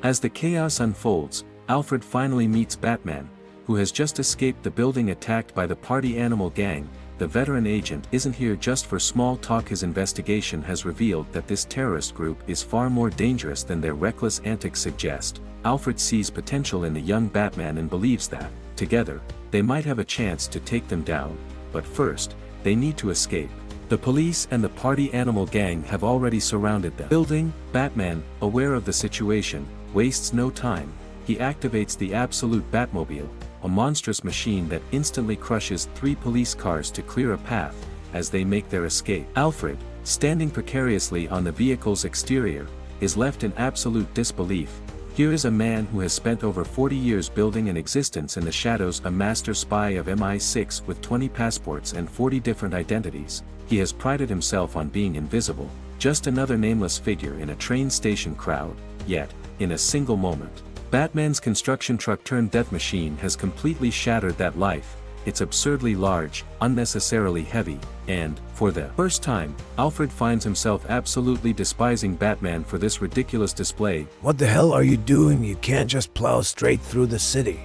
As the chaos unfolds, Alfred finally meets Batman, who has just escaped the building attacked by the party animal gang. The veteran agent isn't here just for small talk. His investigation has revealed that this terrorist group is far more dangerous than their reckless antics suggest. Alfred sees potential in the young Batman and believes that, together, they might have a chance to take them down. But first, they need to escape. The police and the party animal gang have already surrounded the building. Batman, aware of the situation, wastes no time. He activates the Absolute Batmobile, a monstrous machine that instantly crushes 3 police cars to clear a path as they make their escape. Alfred, standing precariously on the vehicle's exterior, is left in absolute disbelief. Here is a man who has spent over 40 years building an existence in the shadows, a master spy of MI6 with 20 passports and 40 different identities. He has prided himself on being invisible, just another nameless figure in a train station crowd. Yet, in a single moment, Batman's construction truck turned death machine has completely shattered that life. It's absurdly large, unnecessarily heavy, and, for the first time, Alfred finds himself absolutely despising Batman for this ridiculous display. What the hell are you doing? You can't just plow straight through the city.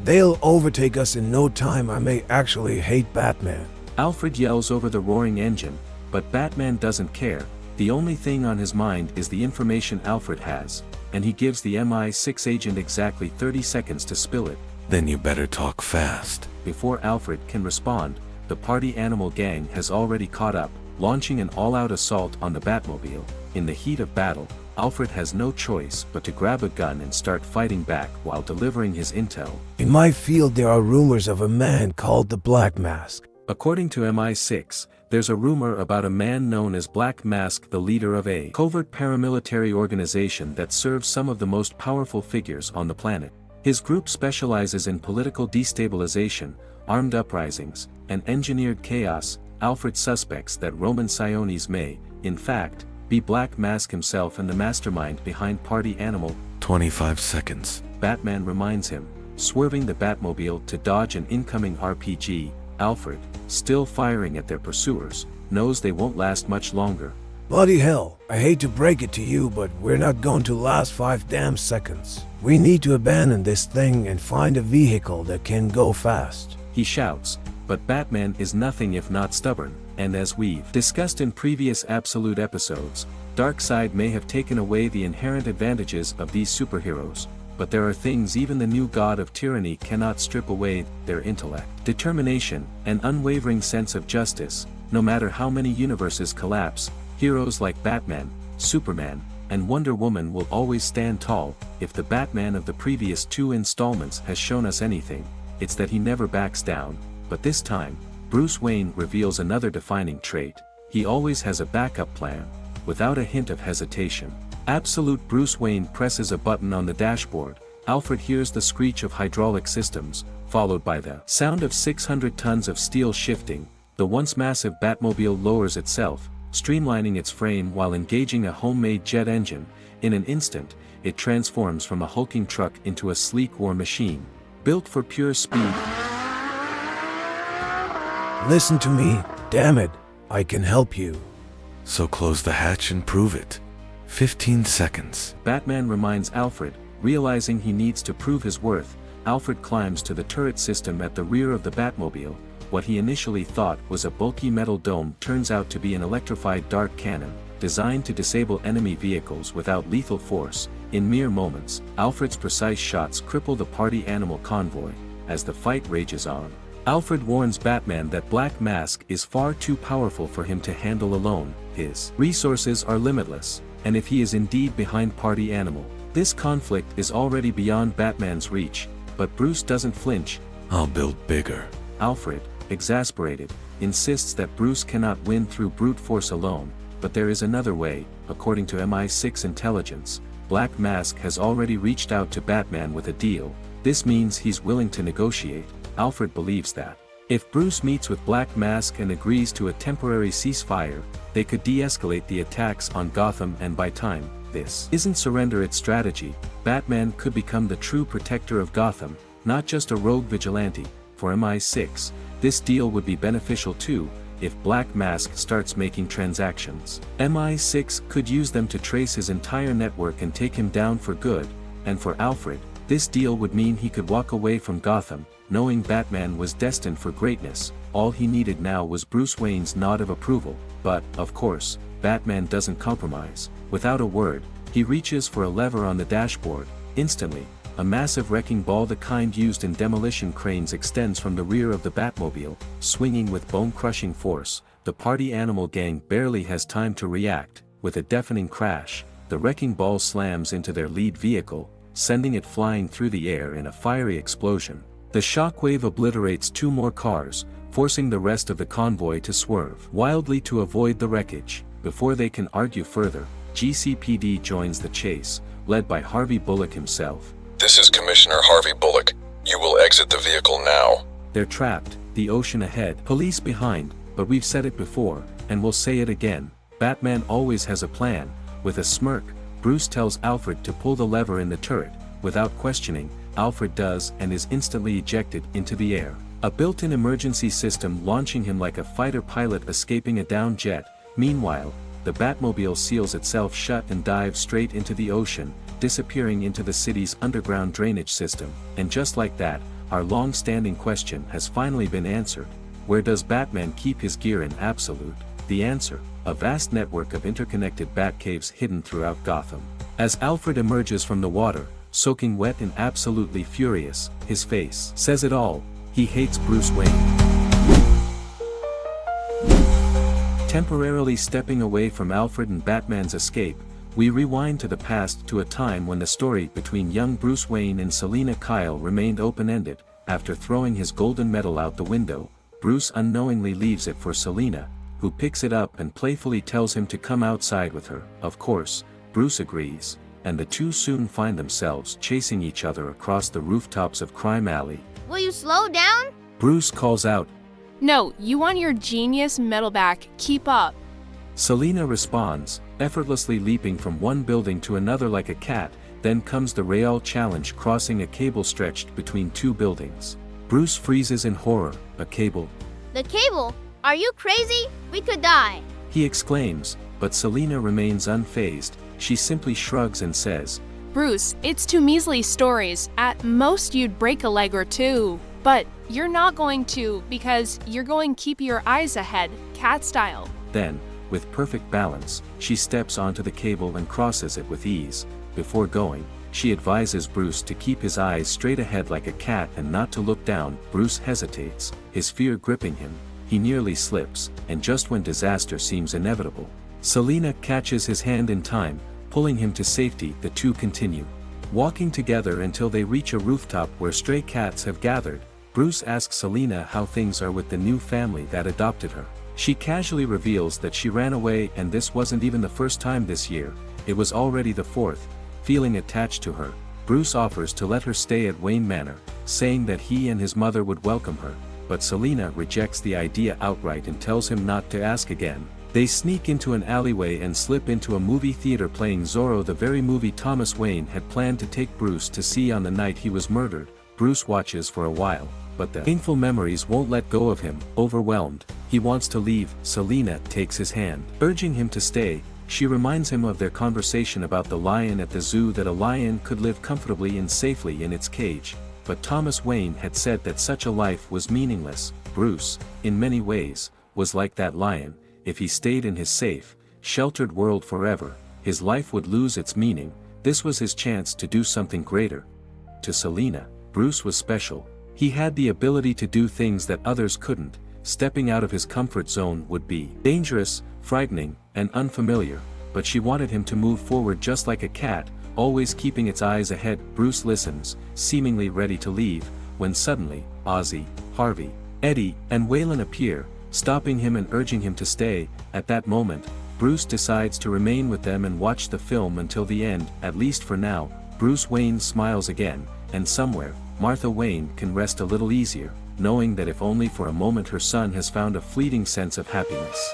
They'll overtake us in no time. I may actually hate Batman. Alfred yells over the roaring engine, but Batman doesn't care. The only thing on his mind is the information Alfred has, and he gives the MI6 agent exactly 30 seconds to spill it. Then you better talk fast. Before Alfred can respond, the party animal gang has already caught up, launching an all-out assault on the Batmobile. In the heat of battle, Alfred has no choice but to grab a gun and start fighting back while delivering his intel. In my field there are rumors of a man called the Black Mask. According to MI6, there's a rumor about a man known as Black Mask, the leader of a covert paramilitary organization that serves some of the most powerful figures on the planet. His group specializes in political destabilization, armed uprisings, and engineered chaos. Alfred suspects that Roman Sionis may, in fact, be Black Mask himself and the mastermind behind Party Animal. 25 seconds. Batman reminds him, swerving the Batmobile to dodge an incoming RPG. Alfred, still firing at their pursuers, knows they won't last much longer. Bloody hell, I hate to break it to you, but we're not going to last 5 damn seconds. We need to abandon this thing and find a vehicle that can go fast. He shouts, but Batman is nothing if not stubborn, and as we've discussed in previous Absolute episodes, Darkseid may have taken away the inherent advantages of these superheroes, but there are things even the new god of tyranny cannot strip away: their intellect, determination, and unwavering sense of justice. No matter how many universes collapse, heroes like Batman, Superman, and Wonder Woman will always stand tall. If the Batman of the previous 2 installments has shown us anything, it's that he never backs down. But this time, Bruce Wayne reveals another defining trait: he always has a backup plan, without a hint of hesitation. Absolute Bruce Wayne presses a button on the dashboard. Alfred hears the screech of hydraulic systems, followed by the sound of 600 tons of steel shifting. The once massive Batmobile lowers itself, streamlining its frame while engaging a homemade jet engine. In an instant, it transforms from a hulking truck into a sleek war machine, built for pure speed. Listen to me, damn it, I can help you. So close the hatch and prove it. 15 seconds. Batman reminds Alfred, realizing he needs to prove his worth. Alfred climbs to the turret system at the rear of the Batmobile. What he initially thought was a bulky metal dome turns out to be an electrified dart cannon, designed to disable enemy vehicles without lethal force. In mere moments, Alfred's precise shots cripple the party animal convoy. As the fight rages on, Alfred warns Batman that Black Mask is far too powerful for him to handle alone. His resources are limitless, and if he is indeed behind Party Animal, this conflict is already beyond Batman's reach. But Bruce doesn't flinch. I'll build bigger. Alfred, exasperated, insists that Bruce cannot win through brute force alone, but there is another way. According to MI6 intelligence, Black Mask has already reached out to Batman with a deal. This means he's willing to negotiate. Alfred believes that if Bruce meets with Black Mask and agrees to a temporary ceasefire, they could de-escalate the attacks on Gotham, and by time this isn't surrender its strategy, Batman could become the true protector of Gotham, not just a rogue vigilante. For MI6, this deal would be beneficial too. If Black Mask starts making transactions, MI6 could use them to trace his entire network and take him down for good. and for Alfred, this deal would mean he could walk away from Gotham, knowing Batman was destined for greatness. All he needed now was Bruce Wayne's nod of approval, but, of course, Batman doesn't compromise. Without a word, he reaches for a lever on the dashboard. Instantly, a massive wrecking ball, the kind used in demolition cranes, extends from the rear of the Batmobile, swinging with bone-crushing force. The party animal gang barely has time to react. With a deafening crash, the wrecking ball slams into their lead vehicle, sending it flying through the air in a fiery explosion. The shockwave obliterates 2 more cars, forcing the rest of the convoy to swerve wildly to avoid the wreckage. Before they can argue further, GCPD joins the chase, led by Harvey Bullock himself. This is Commissioner Harvey Bullock. You will exit the vehicle now. They're trapped, the ocean ahead, police behind, but we've said it before, and we'll say it again. Batman always has a plan. With a smirk, Bruce tells Alfred to pull the lever in the turret. Without questioning, Alfred does and is instantly ejected into the air. A built-in emergency system launching him like a fighter pilot escaping a downed jet. Meanwhile, the Batmobile seals itself shut and dives straight into the ocean, disappearing into the city's underground drainage system. And just like that, our long-standing question has finally been answered. Where does Batman keep his gear in Absolute? The answer: a vast network of interconnected Batcaves hidden throughout Gotham. As Alfred emerges from the water, soaking wet and absolutely furious, his face says it all. He hates Bruce Wayne. Temporarily stepping away from Alfred and Batman's escape, we rewind to the past, to a time when the story between young Bruce Wayne and Selina Kyle remained open-ended. After throwing his golden medal out the window, Bruce unknowingly leaves it for Selina, who picks it up and playfully tells him to come outside with her. Of course, Bruce agrees, and the two soon find themselves chasing each other across the rooftops of Crime Alley. Will you slow down? Bruce calls out. No, you want your genius medal back, keep up. Selina responds, effortlessly leaping from one building to another like a cat. Then comes the Real challenge, crossing a cable stretched between 2 buildings. Bruce freezes in horror. A cable? The cable? Are you crazy? We could die. He exclaims, but Selina remains unfazed. She simply shrugs and says, Bruce, it's 2 measly stories. At most you'd break a leg or 2. But you're not going to, because you're going to keep your eyes ahead, cat style. Then, with perfect balance, she steps onto the cable and crosses it with ease. Before going, she advises Bruce to keep his eyes straight ahead like a cat and not to look down. Bruce hesitates, his fear gripping him. He nearly slips, and just when disaster seems inevitable, Selina catches his hand in time, pulling him to safety. The two continue walking together until they reach a rooftop where stray cats have gathered. Bruce asks Selina how things are with the new family that adopted her. She casually reveals that she ran away, and this wasn't even the first time this year, it was already the 4th. Feeling attached to her, Bruce offers to let her stay at Wayne Manor, saying that he and his mother would welcome her, but Selina rejects the idea outright and tells him not to ask again. They sneak into an alleyway and slip into a movie theater playing Zorro, the very movie Thomas Wayne had planned to take Bruce to see on the night he was murdered. Bruce watches for a while, but the painful memories won't let go of him. Overwhelmed, he wants to leave. Selina takes his hand, urging him to stay. She reminds him of their conversation about the lion at the zoo, that a lion could live comfortably and safely in its cage. But Thomas Wayne had said that such a life was meaningless. Bruce, in many ways, was like that lion. If he stayed in his safe, sheltered world forever, his life would lose its meaning. This was his chance to do something greater. To Selina, Bruce was special. He had the ability to do things that others couldn't. Stepping out of his comfort zone would be dangerous, frightening, and unfamiliar, but she wanted him to move forward just like a cat, always keeping its eyes ahead. Bruce listens, seemingly ready to leave, when suddenly, Ozzy, Harvey, Eddie, and Waylon appear, stopping him and urging him to stay. At that moment, Bruce decides to remain with them and watch the film until the end, at least for now. Bruce Wayne smiles again, and somewhere, Martha Wayne can rest a little easier, knowing that if only for a moment her son has found a fleeting sense of happiness.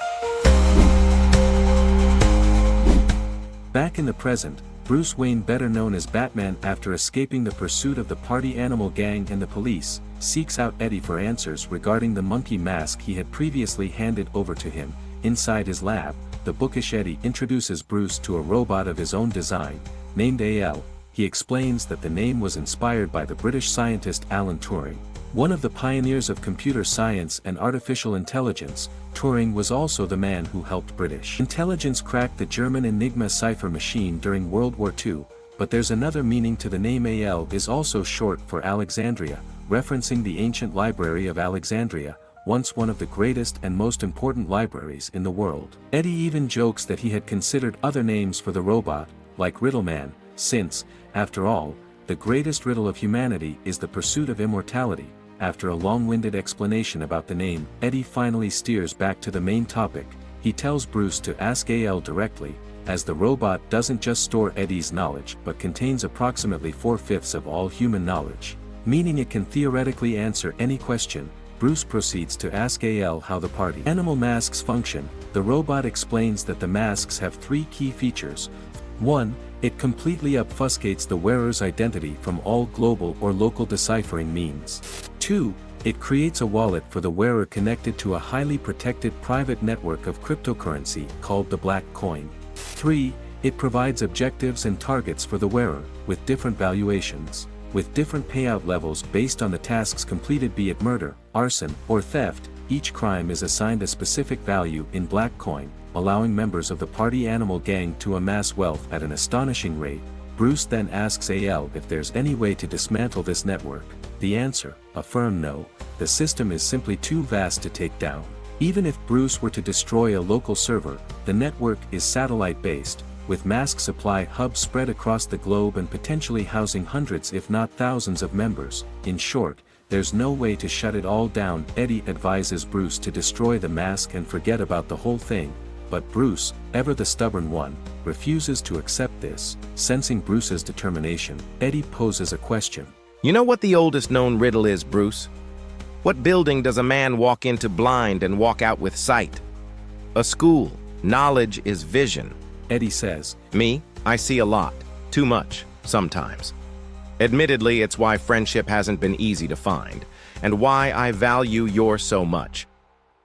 Back in the present, Bruce Wayne, better known as Batman, after escaping the pursuit of the party animal gang and the police, seeks out Eddie for answers regarding the monkey mask he had previously handed over to him. Inside his lab, the bookish Eddie introduces Bruce to a robot of his own design, named AL, he explains that the name was inspired by the British scientist Alan Turing. One of the pioneers of computer science and artificial intelligence, Turing was also the man who helped British intelligence crack the German Enigma cipher machine during World War II, but there's another meaning to the name. Al is also short for Alexandria, referencing the ancient library of Alexandria, once one of the greatest and most important libraries in the world. Eddie even jokes that he had considered other names for the robot, like Riddleman, since, after all, the greatest riddle of humanity is the pursuit of immortality. After a long-winded explanation about the name, Eddie finally steers back to the main topic. He tells Bruce to ask Al directly, as the robot doesn't just store Eddie's knowledge but contains approximately 4/5 of all human knowledge, meaning it can theoretically answer any question. Bruce proceeds to ask Al how the party animal masks function. The robot explains that the masks have 3 key features. 1. It completely obfuscates the wearer's identity from all global or local deciphering means. 2. It creates a wallet for the wearer connected to a highly protected private network of cryptocurrency called the Black Coin. 3. It provides objectives and targets for the wearer, with different valuations, with different payout levels based on the tasks completed, be it murder, arson, or theft. Each crime is assigned a specific value in Black Coin, allowing members of the party animal gang to amass wealth at an astonishing rate. Bruce then asks Al if there's any way to dismantle this network. The answer, a firm no. The system is simply too vast to take down. Even if Bruce were to destroy a local server, the network is satellite-based, with mask supply hubs spread across the globe and potentially housing hundreds if not thousands of members. In short, there's no way to shut it all down. Eddie advises Bruce to destroy the mask and forget about the whole thing, but Bruce, ever the stubborn one, refuses to accept this. Sensing Bruce's determination, Eddie poses a question. You know what the oldest known riddle is, Bruce? What building does a man walk into blind and walk out with sight? A school. Knowledge is vision. Eddie says, Me, I see a lot. Too much, sometimes. Admittedly, it's why friendship hasn't been easy to find, and why I value yours so much.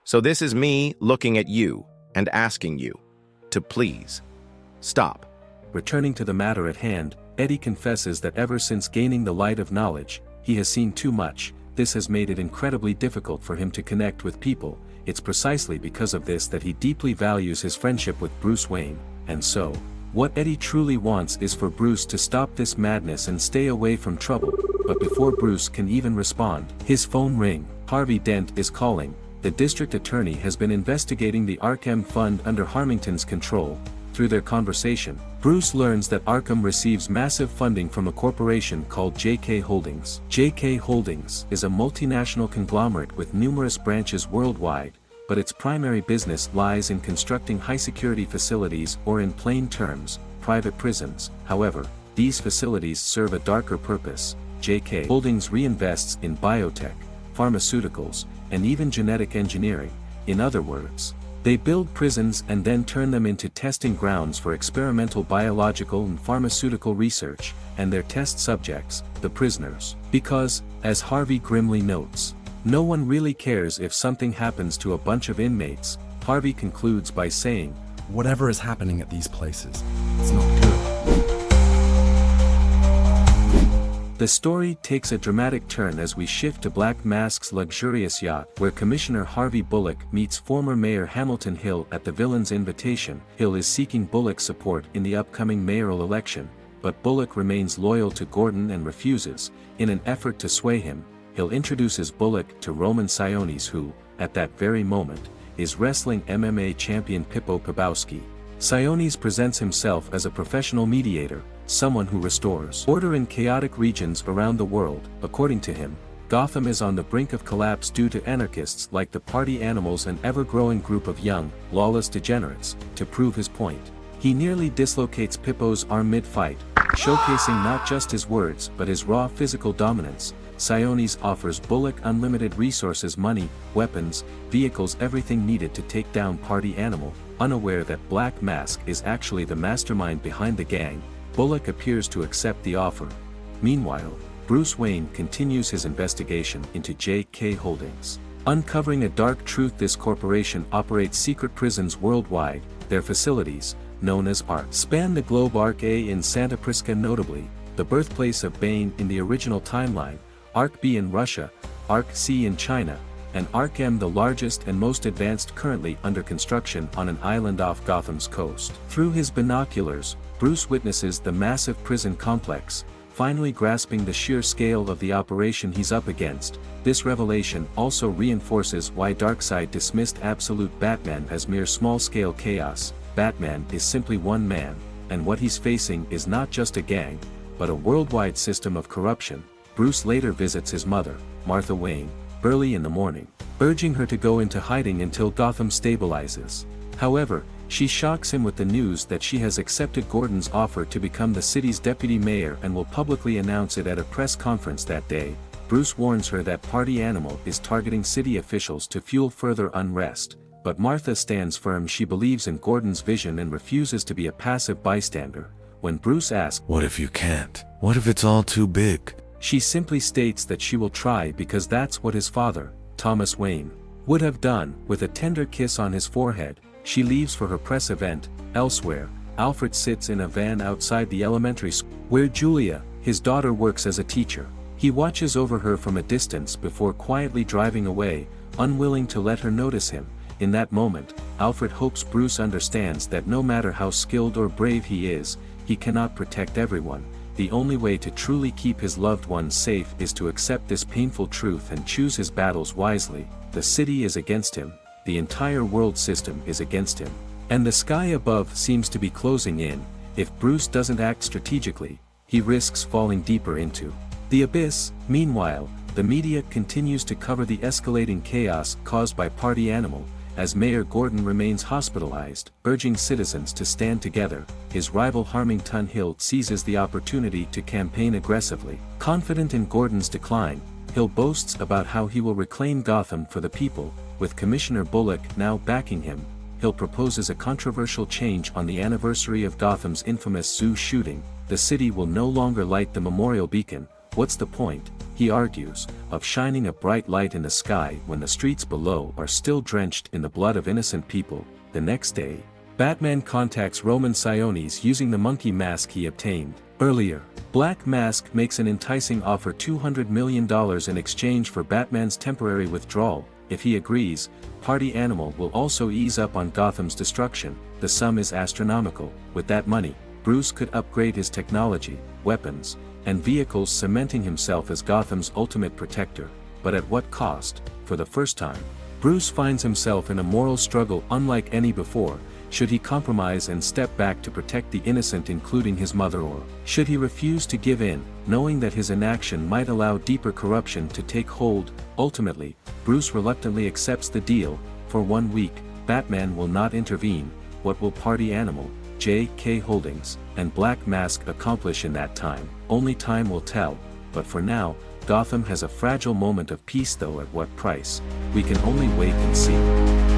So this is me looking at you and asking you to please stop. Returning to the matter at hand, Eddie confesses that ever since gaining the light of knowledge, he has seen too much. This has made it incredibly difficult for him to connect with people. It's precisely because of this that he deeply values his friendship with Bruce Wayne, and so, what Eddie truly wants is for Bruce to stop this madness and stay away from trouble. But before Bruce can even respond, his phone rings. Harvey Dent is calling. The district attorney has been investigating the Arkham Fund under Harmington's control. Through their conversation, Bruce learns that Arkham receives massive funding from a corporation called JK Holdings. JK Holdings is a multinational conglomerate with numerous branches worldwide, but its primary business lies in constructing high-security facilities, or in plain terms, private prisons. However, these facilities serve a darker purpose. JK Holdings reinvests in biotech, pharmaceuticals, and even genetic engineering. In other words, they build prisons and then turn them into testing grounds for experimental biological and pharmaceutical research, and their test subjects, the prisoners. Because, as Harvey grimly notes, no one really cares if something happens to a bunch of inmates. Harvey concludes by saying, whatever is happening at these places, it's not good. The story takes a dramatic turn as we shift to Black Mask's luxurious yacht, where Commissioner Harvey Bullock meets former Mayor Hamilton Hill at the villain's invitation. Hill is seeking Bullock's support in the upcoming mayoral election, but Bullock remains loyal to Gordon and refuses. In an effort to sway him, Hill introduces Bullock to Roman Sionis, who, at that very moment, is wrestling MMA champion Pippo Pabowski. Sionis presents himself as a professional mediator, someone who restores order in chaotic regions around the world. According to him, Gotham is on the brink of collapse due to anarchists like the party animals, an ever-growing group of young, lawless degenerates. To prove his point, he nearly dislocates Pippo's arm mid-fight, showcasing not just his words but his raw physical dominance. Sionis offers Bullock unlimited resources, money, weapons, vehicles, everything needed to take down Party Animal. Unaware that Black Mask is actually the mastermind behind the gang, Bullock appears to accept the offer. Meanwhile, Bruce Wayne continues his investigation into JK Holdings, uncovering a dark truth: this corporation operates secret prisons worldwide. Their facilities, known as ARC, span the globe. ARC A in Santa Prisca notably, the birthplace of Bane in the original timeline, Arc B in Russia, Arc C in China, and Arc M, the largest and most advanced currently under construction on an island off Gotham's coast. Through his binoculars, Bruce witnesses the massive prison complex, finally grasping the sheer scale of the operation he's up against. This revelation also reinforces why Darkseid dismissed Absolute Batman as mere small-scale chaos. Batman is simply one man, and what he's facing is not just a gang, but a worldwide system of corruption. Bruce later visits his mother, Martha Wayne, early in the morning, urging her to go into hiding until Gotham stabilizes. However, she shocks him with the news that she has accepted Gordon's offer to become the city's deputy mayor and will publicly announce it at a press conference that day. Bruce warns her that Party Animal is targeting city officials to fuel further unrest, but Martha stands firm. She believes in Gordon's vision and refuses to be a passive bystander. When Bruce asks, What if you can't? What if it's all too big? she simply states that she will try because that's what his father, Thomas Wayne, would have done. With a tender kiss on his forehead, she leaves for her press event. Elsewhere, Alfred sits in a van outside the elementary school, where Julia, his daughter, works as a teacher. He watches over her from a distance before quietly driving away, unwilling to let her notice him. In that moment, Alfred hopes Bruce understands that no matter how skilled or brave he is, he cannot protect everyone. The only way to truly keep his loved ones safe is to accept this painful truth and choose his battles wisely. The city is against him, the entire world system is against him, and the sky above seems to be closing in. If Bruce doesn't act strategically, he risks falling deeper into the abyss. Meanwhile, the media continues to cover the escalating chaos caused by Party Animal, as Mayor Gordon remains hospitalized, urging citizens to stand together. His rival Harmington Hill seizes the opportunity to campaign aggressively. Confident in Gordon's decline, Hill boasts about how he will reclaim Gotham for the people. With Commissioner Bullock now backing him, Hill proposes a controversial change. On the anniversary of Gotham's infamous zoo shooting, the city will no longer light the memorial beacon. What's the point, he argues, of shining a bright light in the sky when the streets below are still drenched in the blood of innocent people? The next day, Batman contacts Roman Sionis using the monkey mask he obtained earlier. Black Mask makes an enticing offer, $200 million in exchange for Batman's temporary withdrawal. If he agrees, Party Animal will also ease up on Gotham's destruction. The sum is astronomical. With that money, Bruce could upgrade his technology, weapons, and vehicles, cementing himself as Gotham's ultimate protector. But at what cost? For the first time, Bruce finds himself in a moral struggle unlike any before. Should he compromise and step back to protect the innocent, including his mother, or should he refuse to give in, knowing that his inaction might allow deeper corruption to take hold? Ultimately, Bruce reluctantly accepts the deal. For 1 week, Batman will not intervene. What will Party Animal, J.K. Holdings, and Black Mask accomplish in that time? Only time will tell. But for now, Gotham has a fragile moment of peace, though at what price? We can only wait and see.